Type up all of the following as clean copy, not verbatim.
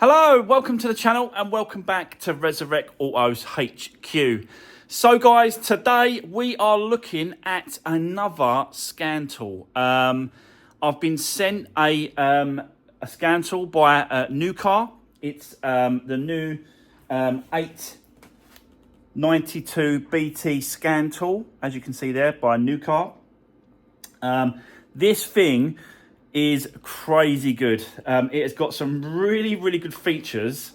Hello, welcome to the channel and welcome back to Resurwreck Autos HQ. So guys, today we are looking at another scan tool. I've been sent a scan tool by Mucar. It's the new 892 BT scan tool, as you can see there, by Mucar. This thing is crazy good. It has got some really good features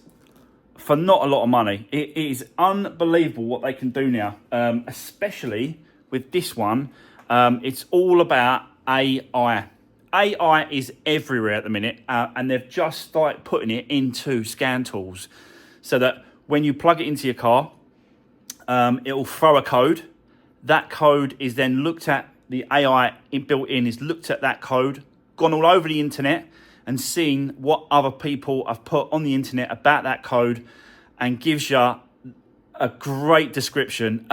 for not a lot of money. It is unbelievable what they can do now, especially with this one. It's all about AI. AI is everywhere at the minute, and they've just started putting it into scan tools so that when you plug it into your car, it will throw a code. That code is then looked at, the AI built in is looked at that code, gone all over the internet and seen what other people have put on the internet about that code, and gives you a great description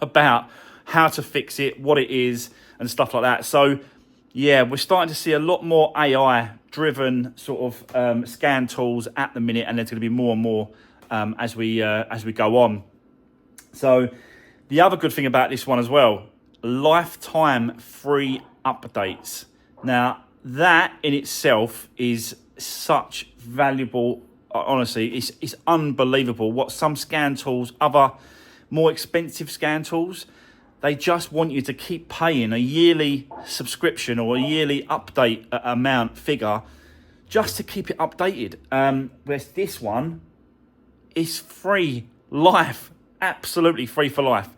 about how to fix it, what it is, and stuff like that. So yeah, we're starting to see a lot more AI driven sort of scan tools at the minute, and there's going to be more and more as we go on. So the other good thing about this one as well, lifetime free updates. Now that in itself is such valuable, honestly, it's unbelievable what some scan tools, other more expensive scan tools, they just want you to keep paying a yearly subscription or a yearly update amount figure just to keep it updated. Whereas this one is free life, absolutely free for life.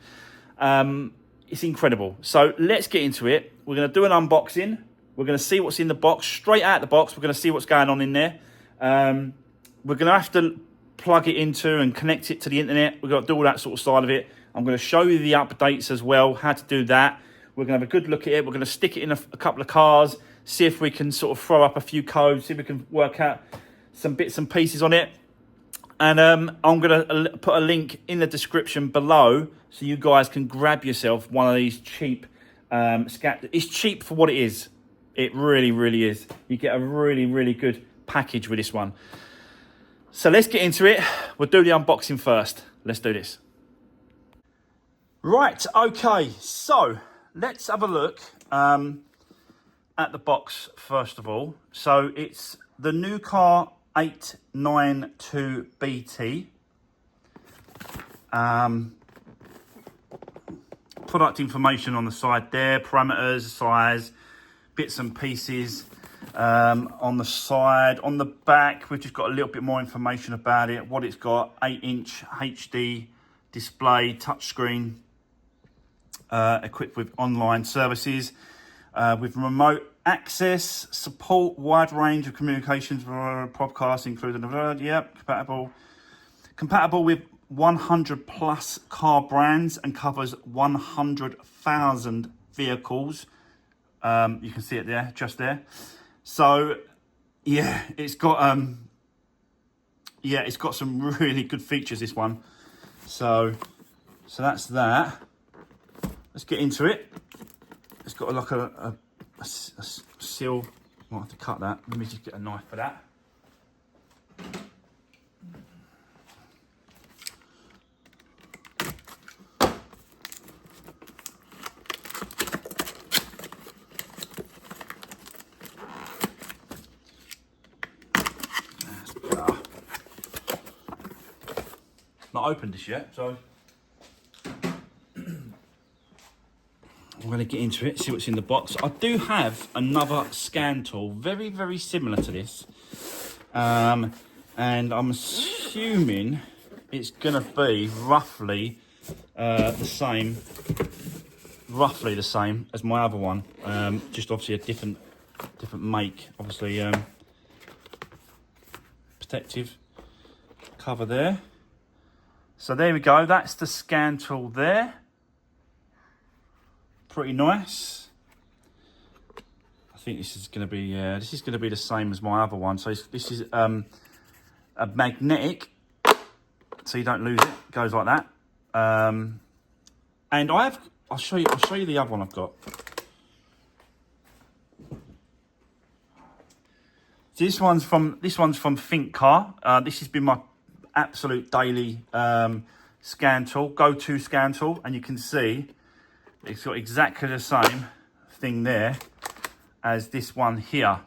It's incredible. So let's get into it. We're going to do an unboxing. We're going to see what's in the box. Straight out the box, we're going to see what's going on in there. We're going to have to plug it into and connect it to the internet. We've got to do all that sort of side of it. I'm going to show you the updates as well, how to do that. We're going to have a good look at it. We're going to stick it in a couple of cars, see if we can sort of throw up a few codes, see if we can work out some bits and pieces on it. And I'm going to put a link in the description below so you guys can grab yourself one of these cheap scan. It's cheap for what it is. It really is. You get a really good package with this one. So let's get into it. We'll do the unboxing first. Let's do this. Right, okay. So let's have a look at the box first of all. So it's the Mucar 892 BT. Product information on the side there, parameters, size, bits and pieces on the side. On the back, we've just got a little bit more information about it, what it's got. 8-inch HD display, touchscreen, equipped with online services, with remote access, support wide range of communications, podcasts included. Yep, compatible with 100 plus car brands and covers 100,000 vehicles. You can see it there, just there. So yeah, it's got some really good features, this one. So that's that. Let's get into it. It's got like a seal. Might have to cut that. Let me just get a knife for that. Not opened this yet, so I'm going to get into it, see what's in the box. I do have another scan tool, very similar to this, and I'm assuming it's going to be roughly the same as my other one, just obviously a different make. Obviously, protective cover there. So there we go, that's the scan tool there. Pretty nice. I think this is going to be the same as my other one. So this is a magnetic, so you don't lose it. It goes like that. And I'll show you the other one I've got. So this one's from Mucar. This has been my absolute daily scan tool, go-to scan tool, and you can see it's got exactly the same thing there as this one here,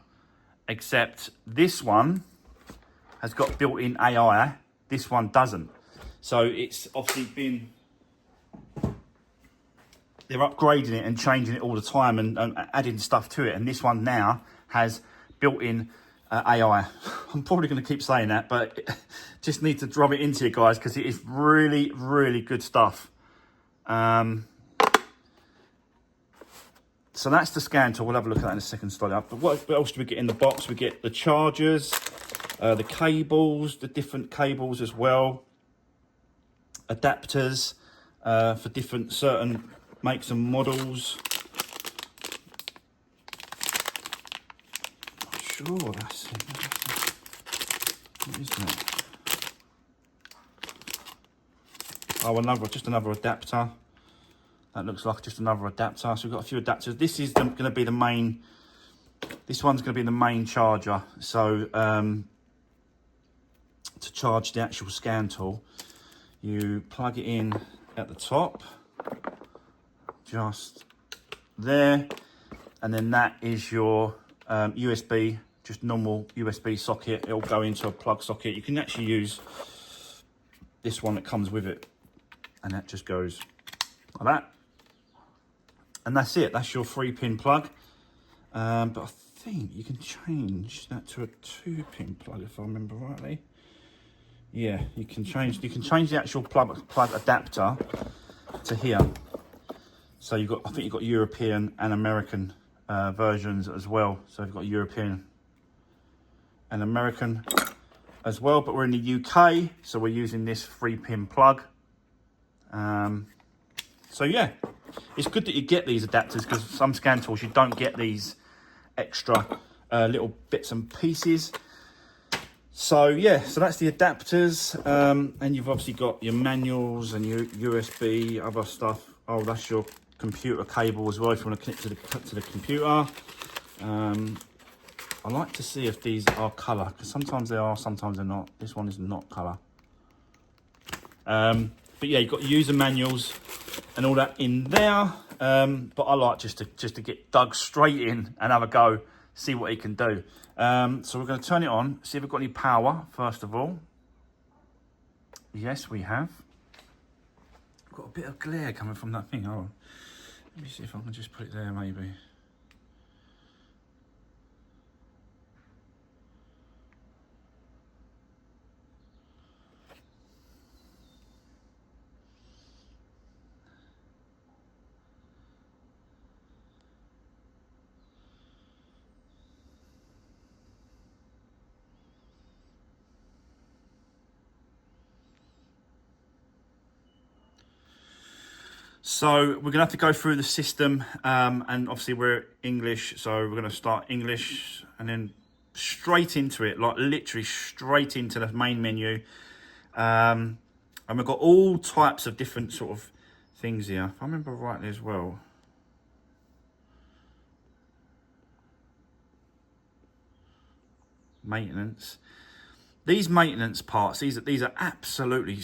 except this one has got built-in AI. This one doesn't. So it's obviously been, they're upgrading it and changing it all the time and adding stuff to it. And this one now has built-in AI. I'm probably going to keep saying that, but just need to drop it into you guys because it is really, really good stuff. So that's the scan tool. We'll have a look at that in a second, slide up. But what else do we get in the box? We get the chargers, the cables, the different cables as well, adapters for different certain makes and models. Not sure that's it. What is that? Oh, just another adapter. That looks like just another adapter. So we've got a few adapters. This is going to be the main. This one's going to be the main charger. So to charge the actual scan tool, you plug it in at the top, just there, and then that is your USB, just normal USB socket. It'll go into a plug socket. You can actually use this one that comes with it, and that just goes like that. And that's it, that's your 3-pin plug. But I think you can change that to a 2-pin plug if I remember rightly. Yeah, you can change the actual plug adapter to here. So you've got, I think you've got European and American versions as well. So you've got European and American as well, but we're in the UK, so we're using this 3-pin plug. So yeah, it's good that you get these adapters because some scan tools you don't get these extra little bits and pieces. So yeah, so that's the adapters, and you've obviously got your manuals and your USB, other stuff. Oh, that's your computer cable as well if you want to connect to the computer. I like to see if these are colour because sometimes they are, sometimes they're not. This one is not colour. But yeah, you've got user manuals and all that in there. But I like just to get Doug straight in and have a go, see what he can do. So we're going to turn it on, see if we've got any power, first of all. Yes, we have. We've got a bit of glare coming from that thing. Oh, let me see if I can just put it there, maybe. So we're going to have to go through the system, and obviously we're English, so we're going to start English and then straight into it, like literally straight into the main menu. And we've got all types of different sort of things here, if I remember rightly as well. Maintenance. These maintenance parts, these are absolutely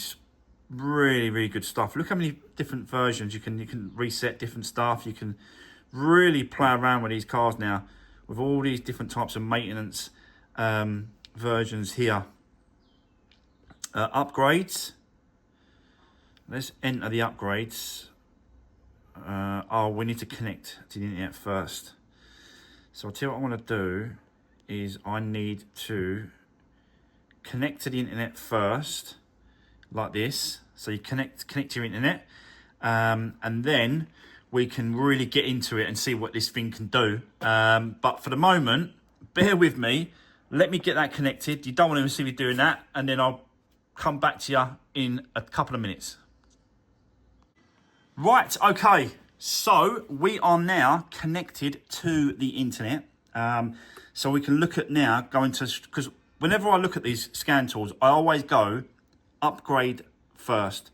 really, really good stuff. Look how many different versions you can reset different stuff. You can really play around with these cars now with all these different types of maintenance versions here. Upgrades. Let's enter the upgrades. Oh, we need to connect to the internet first. So I'll tell you what I want to do is I need to connect to the internet first, like this. So you connect to your internet, and then we can really get into it and see what this thing can do. But for the moment, bear with me. Let me get that connected. You don't want to see me doing that, and then I'll come back to you in a couple of minutes. Right, okay. So we are now connected to the internet. So we can look at now going to, because whenever I look at these scan tools, I always go upgrade first,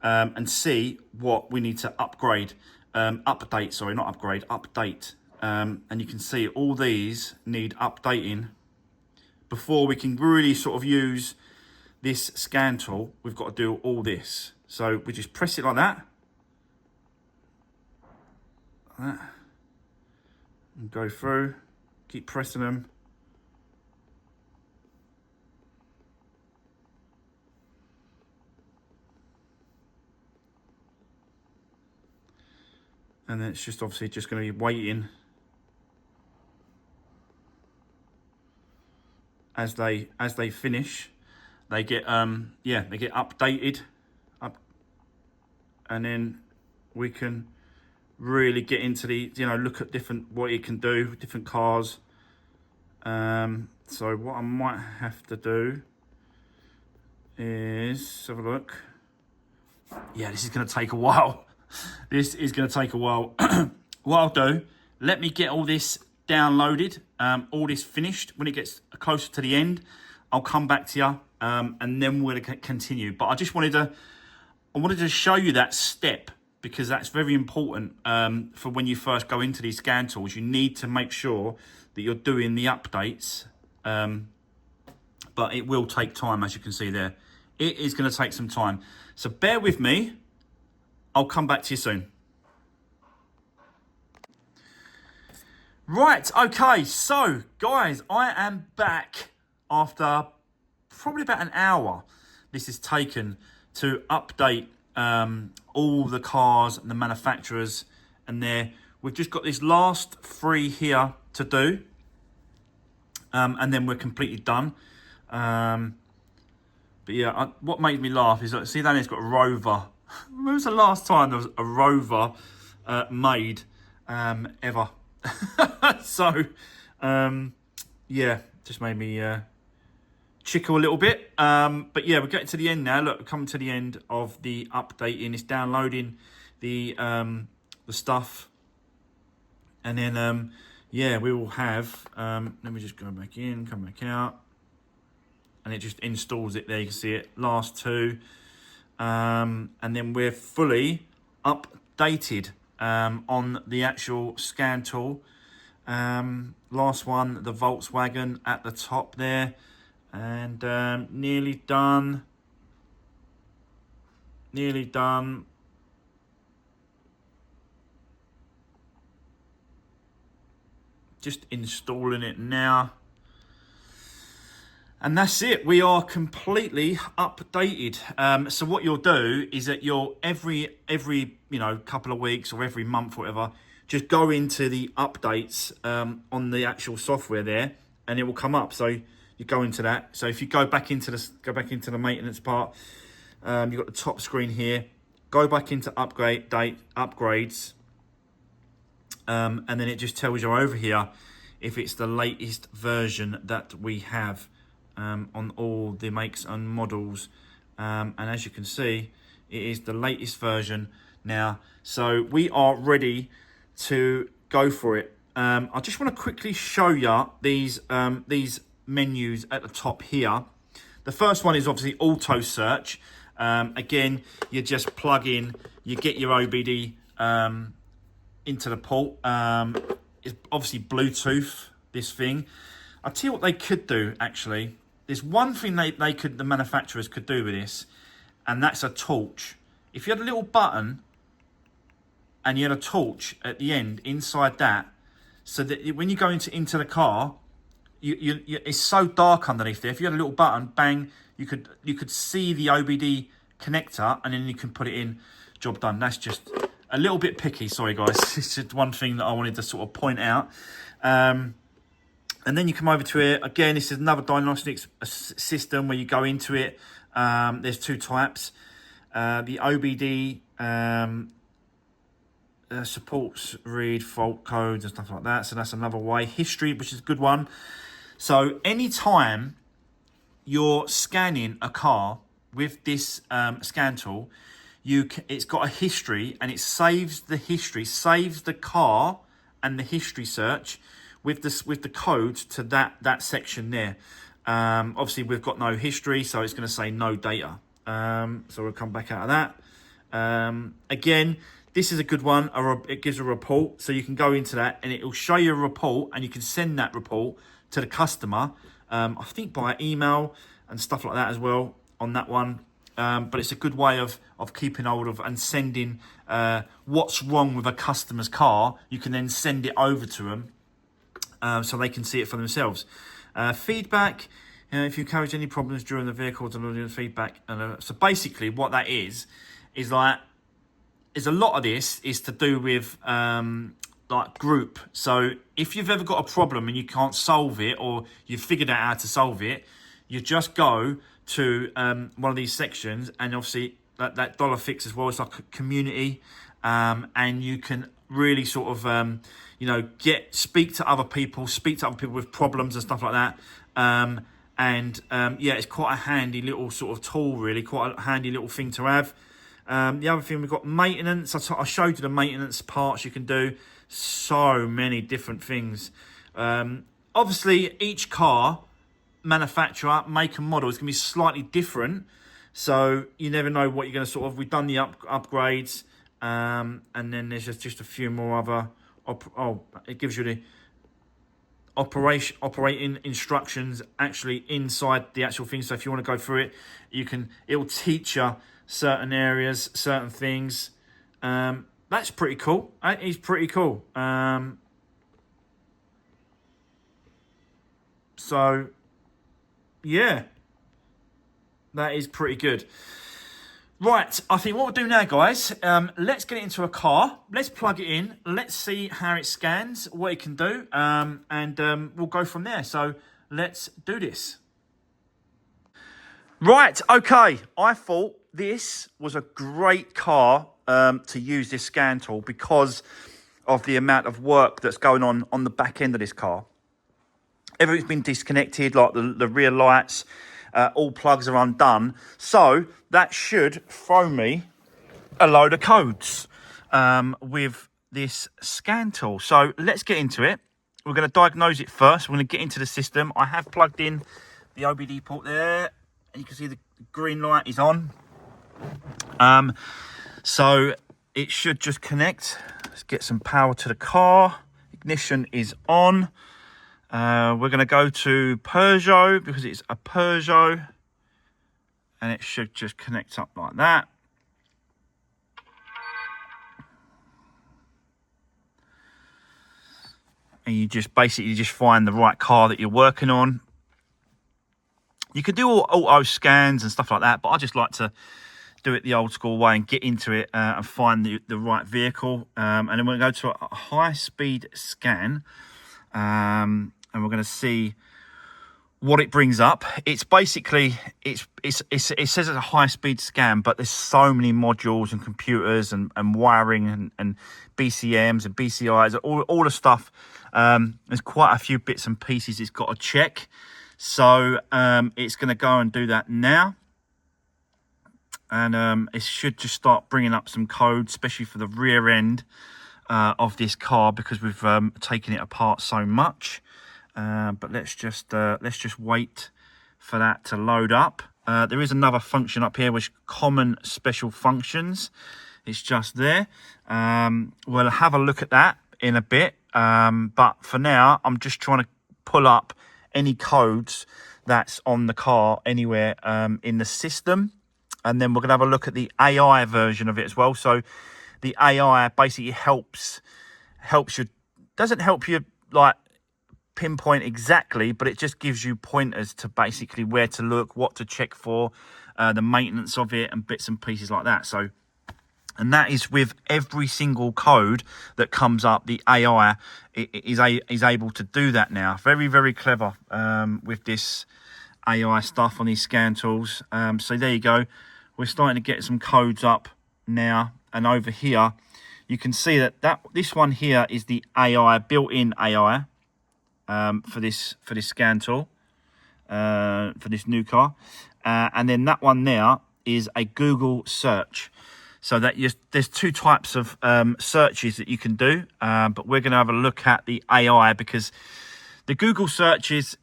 and see what we need to upgrade, update, and you can see all these need updating before we can really sort of use this scan tool, we've got to do all this. So we just press it like that. Like that. And go through, keep pressing them. And then it's just obviously just going to be waiting as they finish. They get they get updated up, and then we can really get into the look at what it can do with different cars. So what I might have to do is have a look. Yeah, this is going to take a while. This is going to take a while. What I'll do, let me get all this downloaded, all this finished. When it gets closer to the end, I'll come back to you, and then we're going to continue. But I just wanted to show you that step, because that's very important for when you first go into these scan tools. You need to make sure that you're doing the updates, but it will take time, as you can see there. It is going to take some time. So bear with me. I'll come back to you soon. Right, okay, so guys, I am back after probably about an hour. This is taken to update all the cars and the manufacturers, and we've just got this last 3 here to do, and then we're completely done. But yeah, what made me laugh is, see down there, it's got a Rover. When was the last time there was a Rover made ever? So, yeah, just made me chickle a little bit. But yeah, we're getting to the end now. Look, we're coming to the end of the updating. It's downloading the stuff. And then, yeah, we will have, let me just go back in, come back out. And it just installs it there. You can see it, last 2. And then we're fully updated on the actual scan tool. Last one, the Volkswagen at the top there, and nearly done. Just installing it now. And that's it. We are completely updated. So what you'll do is that you'll every couple of weeks or every month, or whatever, just go into the updates on the actual software there, and it will come up. So you go into that. So if you go back into the maintenance part, you've got the top screen here. Go back into upgrades, and then it just tells you over here if it's the latest version that we have. On all the makes and models, and as you can see, it is the latest version now, so we are ready to go for it. I just want to quickly show you these menus at the top here. The first one is obviously auto search. Again, you just plug in, you get your OBD into the port. It's obviously Bluetooth, this thing. I'll tell you what they could do, actually. There's one thing the manufacturers could do with this, and that's a torch. If you had a little button and you had a torch at the end inside that, so that when you go into the car, it's so dark underneath there. If you had a little button, bang, you could see the OBD connector, and then you can put it in. Job done. That's just a little bit picky. Sorry, guys. It's just one thing that I wanted to sort of point out. And then you come over to it. Again, this is another diagnostics system where you go into it. There's 2 types. The OBD supports read fault codes and stuff like that. So that's another way. History, which is a good one. So anytime you're scanning a car with this scan tool, it's got a history, and it saves the history, saves the car and the history search with the code to that section there. Obviously, we've got no history, so it's going to say no data. So we'll come back out of that. Again, this is a good one. It gives a report, so you can go into that, and it will show you a report, and you can send that report to the customer, I think by email and stuff like that as well on that one. But it's a good way of keeping hold of and sending what's wrong with a customer's car. You can then send it over to them so they can see it for themselves. Feedback, if you encourage any problems during the vehicle, to feedback. So basically what that is like, is a lot of this is to do with like group. So if you've ever got a problem and you can't solve it, or you've figured out how to solve it, you just go to one of these sections, and obviously that dollar fix as well. It's like a community, and you can really sort of speak to other people with problems and stuff like that. Yeah, it's quite a handy little sort of tool, really, quite a handy little thing to have. The other thing, we've got maintenance. I showed you the maintenance parts you can do. So many different things. Obviously, each car manufacturer, make and model is going to be slightly different. So you never know what you're going to sort of... We've done the upgrades. And then there's just a few more other... it gives you the operating instructions actually inside the actual thing. So if you want to go through it, it'll teach you certain areas, certain things. That's pretty cool. That is pretty cool. So yeah, that is pretty good. Right, I think what we'll do now, guys, let's get it into a car. Let's plug it in. Let's see how it scans, what it can do, and we'll go from there. So let's do this. Right, okay. I thought this was a great car to use this scan tool because of the amount of work that's going on the back end of this car. Everything's been disconnected, like the rear lights, all plugs are undone. So that should throw me a load of codes with this scan tool. So let's get into it. We're going to diagnose it first. We're going to get into the system. I have plugged in the OBD port there, and you can see the green light is on. So it should just connect. Let's get some power to the car. Ignition is on. We're going to go to Peugeot because it's a Peugeot, and it should just connect up like that. And you just basically just find the right car that you're working on. You can do all auto scans and stuff like that, but I just like to do it the old school way and get into it and find the right vehicle. And then we're going to go to a high-speed scan. And we're going to see what it brings up. It's basically, it says it's a high-speed scan, but there's so many modules and computers and wiring and BCMs and BCIs, all the stuff. There's quite a few bits and pieces it's got to check. So it's going to go and do that now. And it should just start bringing up some code, especially for the rear end of this car, because we've taken it apart so much. But let's just wait for that to load up. There is another function up here, which common special functions. It's just there. We'll have a look at that in a bit. But for now, I'm just trying to pull up any codes that's on the car anywhere in the system. And then we're going to have a look at the AI version of it as well. So the AI basically helps you, doesn't help you like pinpoint exactly, but it just gives you pointers to basically where to look, what to check for, the maintenance of it and bits and pieces like that. So, and that is with every single code that comes up. The AI is able to do that now. Very, very clever with this AI stuff on these scan tools. So there you go. We're starting to get some codes up now, and over here you can see that this one here is the AI, built-in AI for this scan tool for this new car, and then that one there is a Google search. So that there's two types of searches that you can do, but we're going to have a look at the AI because the Google search is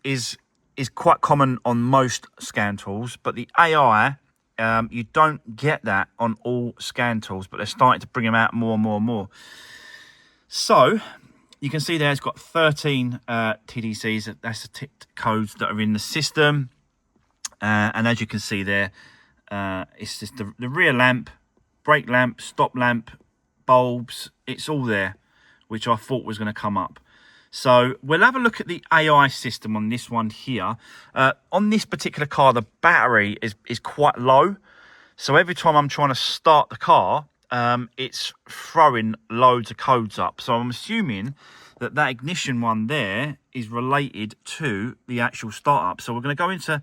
quite common on most scan tools, but the AI, you don't get that on all scan tools, but they're starting to bring them out more and more and more. So you can see there it's got 13 TDCs. That's the ticked codes that are in the system. And as you can see there, it's just the rear lamp, brake lamp, stop lamp, bulbs. It's all there, which I thought was going to come up. So we'll have a look at the AI system on this one here. On this particular car, the battery is quite low. So every time I'm trying to start the car, it's throwing loads of codes up. So I'm assuming that ignition one there is related to the actual startup. So we're going to go into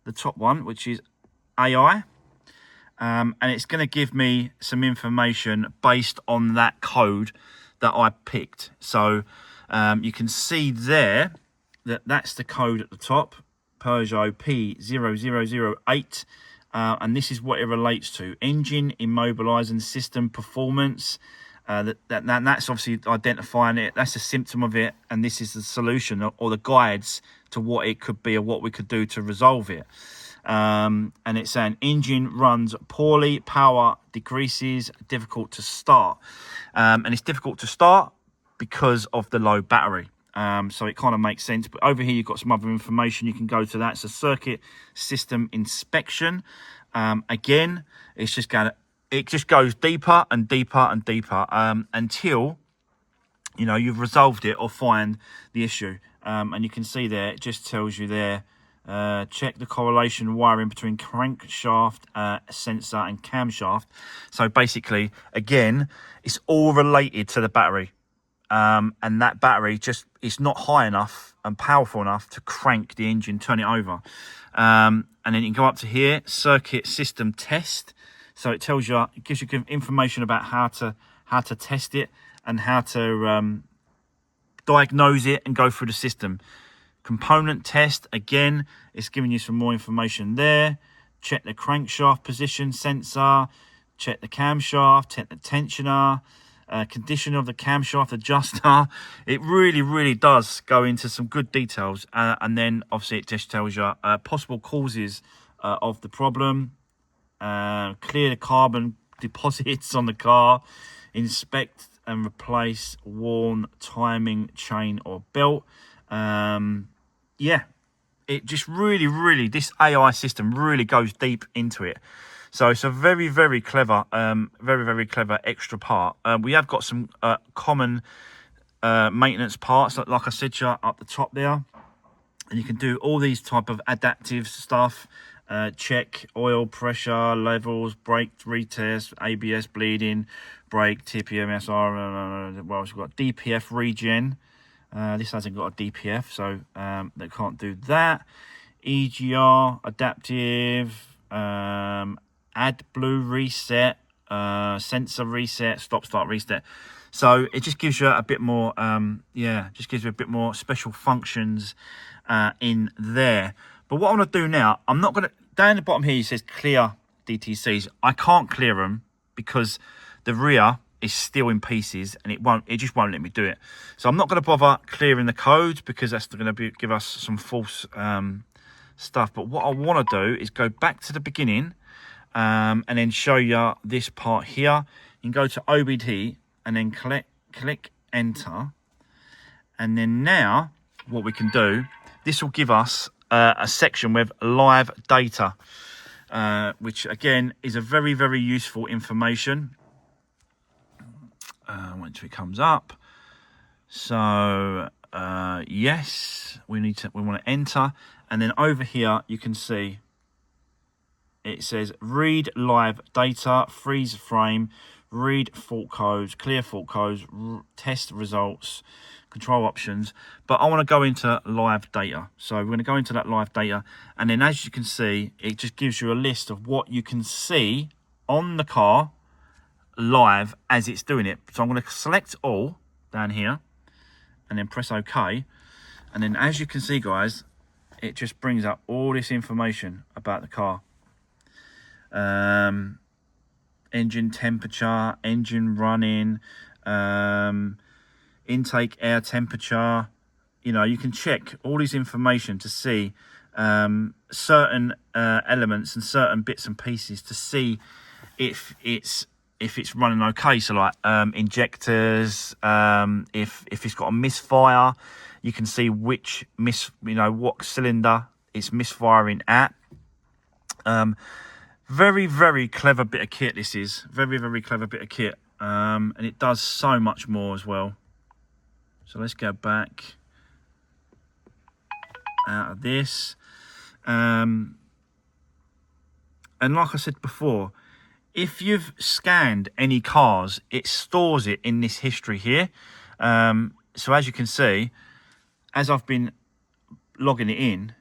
the top one, which is AI. And it's going to give me some information based on that code that I picked. So you can see there that that's the code at the top, Peugeot P0008. And this is what it relates to: engine immobilizing system performance. That's obviously identifying it. That's a symptom of it, and this is the solution or the guides to what it could be or what we could do to resolve it. And it's saying engine runs poorly, power decreases, difficult to start. And it's difficult to start because of the low battery. So it kind of makes sense. But over here, you've got some other information. You can go to that. It's a circuit system inspection. Again, it just goes deeper and deeper and deeper until you've resolved it or find the issue. And you can see there, it just tells you there, check the correlation wiring between crankshaft sensor and camshaft. So basically, again, it's all related to the battery. And that battery it's not high enough and powerful enough to crank the engine, turn it over. And then you can go up to here, circuit system test. So it gives you information about how to test it and how to diagnose it and go through the system. Component test, again, it's giving you some more information there. Check the crankshaft position sensor, check the camshaft, check the tensioner, condition of the camshaft adjuster. It really does go into some good details, and then obviously it just tells you possible causes of the problem, clear the carbon deposits on the car, inspect and replace worn timing chain or belt. It just really, this AI system really goes deep into it. So it's a very clever, very clever extra part. We have got some common maintenance parts, like I said to you up the top there. And you can do all these type of adaptive stuff. Check oil pressure levels, brake retest, ABS bleeding, brake, TPMSR. Well, we've got DPF regen. This hasn't got a DPF, so they can't do that. EGR, adaptive, AdBlue reset, sensor reset, stop-start reset. So it just gives you a bit more, just gives you a bit more special functions in there. But what I want to do now, I'm not going to, down the bottom here it says clear DTCs. I can't clear them because the rear is still in pieces and it just won't let me do it. So I'm not going to bother clearing the codes because that's going to give us some false stuff. But what I want to do is go back to the beginning and then show you this part here. You can go to OBD and then click enter. And then now what we can do, this will give us a section with live data, which again is a very useful information. Once it comes up, so yes, we want to enter, and then over here you can see it says read live data, freeze frame, read fault codes, clear fault codes, test results, control options. But I want to go into live data, so we're going to go into that live data, and then as you can see, it just gives you a list of what you can see on the car live as it's doing it. So I'm going to select all down here and then press OK, and then as you can see, guys, it just brings up all this information about the car. Engine temperature, engine running, intake air temperature. You can check all this information to see certain elements and certain bits and pieces to see if it's if it's running okay. So like injectors, if it's got a misfire, you can see which what cylinder it's misfiring at. Very, very clever bit of kit this is. Very, very clever bit of kit. And it does so much more as well. So let's go back out of this. And like I said before, if you've scanned any cars, it stores it in this history here. So as you can see, as I've been logging it in,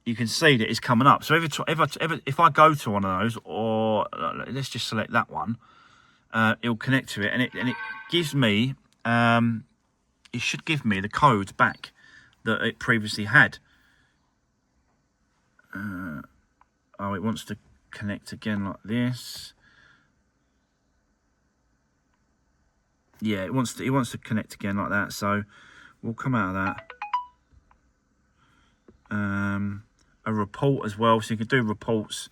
you can see that it's coming up. So if I go to one of those, or let's just select that one, it'll connect to it, and it gives me, it should give me the codes back that it previously had. Oh, it wants to connect again like this. Yeah, it wants to connect again like that. So we'll come out of that. A report as well, so you can do reports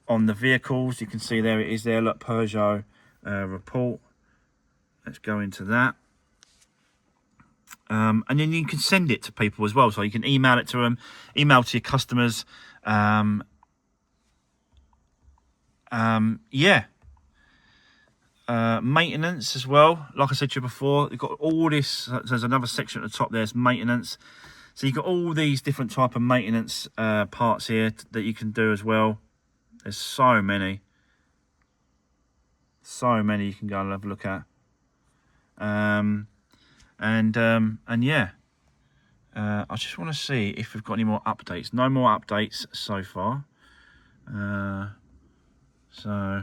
on the vehicles. You can see there it is there. Look, Peugeot report. Let's go into that. And then you can send it to people as well. So you can email it to them, email to your customers. Yeah. Maintenance as well. Like I said to you before, you've got all this. So there's another section at the top. There's maintenance. So you've got all these different type of maintenance parts here that you can do as well. There's so many. So many you can go and have a look at. And yeah. I just want to see if we've got any more updates. No more updates so far. So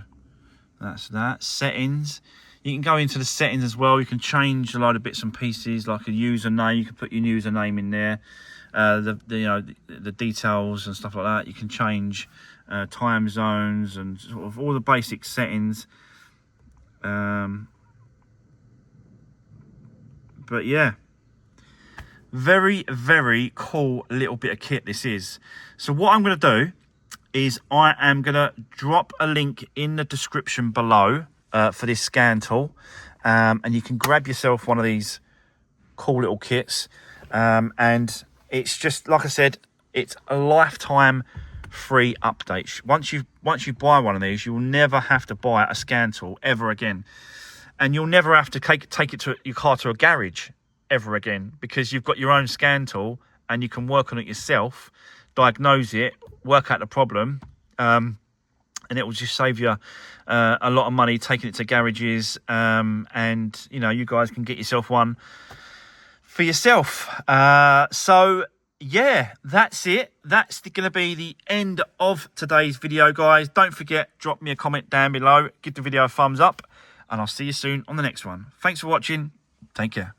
that's that. Settings. You can go into the settings as well. You can change a lot of bits and pieces, like a username. You can put your username in there. The details and stuff like that. You can change time zones and sort of all the basic settings. But yeah, very, very cool little bit of kit this is. So what I'm going to do is I am going to drop a link in the description below for this scan tool, and you can grab yourself one of these cool little kits, and it's just like I said, it's a lifetime free update. Once you buy one of these, you'll never have to buy a scan tool ever again, and you'll never have to take it to your car to a garage ever again, because you've got your own scan tool and you can work on it yourself, diagnose it, work out the problem, and it will just save you a lot of money taking it to garages, and you guys can get yourself one for yourself. So yeah, that's it. That's going to be the end of today's video, guys. Don't forget, drop me a comment down below, give the video a thumbs up, and I'll see you soon on the next one. Thanks for watching. Take care.